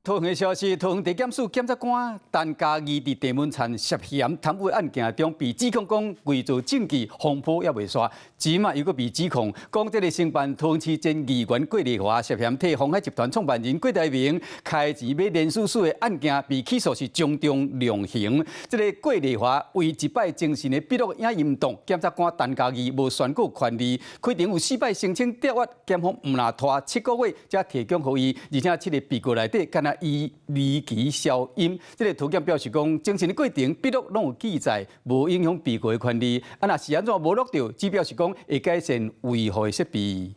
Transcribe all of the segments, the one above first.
桃园的消息，桃园地检署检察官陈嘉义伫地门田涉嫌贪污案件中被指控讲伪造证据，风波也未煞。今嘛又搁被指控讲这个承办桃园市前议员郭丽华涉嫌替鸿海集团创办人郭台铭开钱买连署书的案件被起诉是将中量刑。这个郭丽华为一摆精神的笔录影音档，检察官陈嘉义无宣告权利，开庭有4摆申请调阅，检方唔拿拖7个月才提供予伊，而且7个被告内底敢若伊离奇消音。这个图检表示讲，精神的过程笔录拢有记载，无影响被告的权利。啊，若是安怎无录到，只表示讲会改善维护的设备。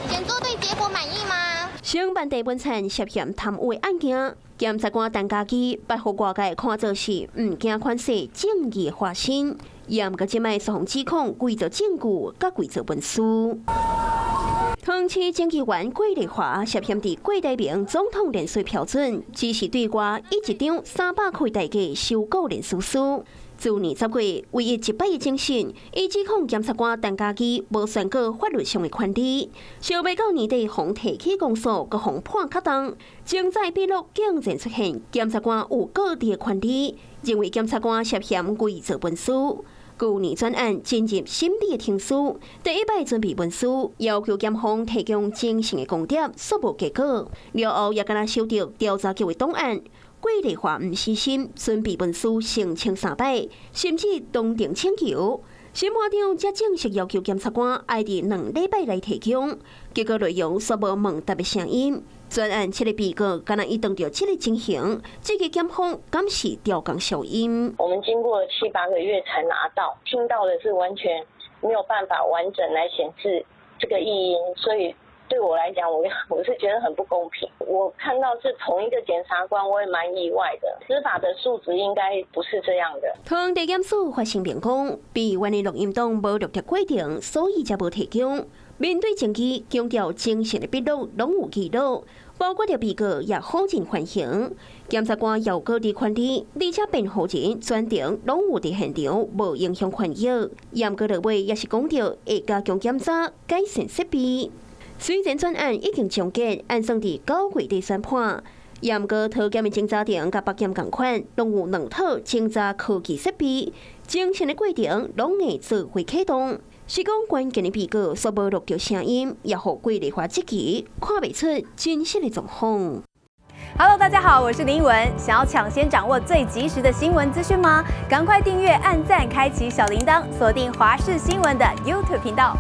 检座对结果满意吗？承办地本田涉嫌贪污案件，检察官陈嘉义捌互外界看作是唔惊款式正义化身，也毋过即摆双指控伪造证据甲伪造文书。桃园市前议员郭丽华涉嫌伫郭台铭总统连署标准，只是对外以1张300块代价收购连署书。自年10月，唯一1摆的精神，伊指控检察官陈嘉义无宣告法律上的权利，想要到年底互提起公诉，佮互判较重。精彩笔录竟然出现检察官有各地的权利，认为检察官涉嫌伪造文书。旧年专案进入审理的庭书，第一摆准备文书，要求检方提供精神的供点，却无结果。了后也敢若收到调查局的档案。郭丽华唔死心，准备文书申请3摆，甚至当庭请求。审判长才正式要求检察官爱伫2礼拜内提供，结果内容却无问答的声音。专案7个被告敢若伊当着这个情形，这个检方敢是调岗效应。我们经过了7、8个月才拿到，听到的是完全没有办法完整来显示这个异音，所以对我来讲，我是觉得很不公平。我看到是同一个检察官，我也蛮意外的。司法的素质应该不是这样的。桃园地检署发声明讲，被原的录音档无录到规定，所以才无提供。面对证据，强调精神的笔录拢有记录，包括着被告也好尽缓刑。检察官要各地权利，而且辩护人全程拢有伫现场，无影响权益。严格落尾也是讲到会加强检查，改善设备。虽然专案已经终结，案算伫9月底宣判，也毋过桃检的侦查庭甲北检同款，拢有2套侦查科技设备，精神的过程拢会做回启动。是讲关键的被告所无录到声音，也互郭丽华这期看袂出真实的状况。Hello， 大家好，我是林文。想要抢先掌握最及时的新闻资讯吗？赶快订阅、按赞、开启小铃铛，锁定华视新闻的 YouTube 频道。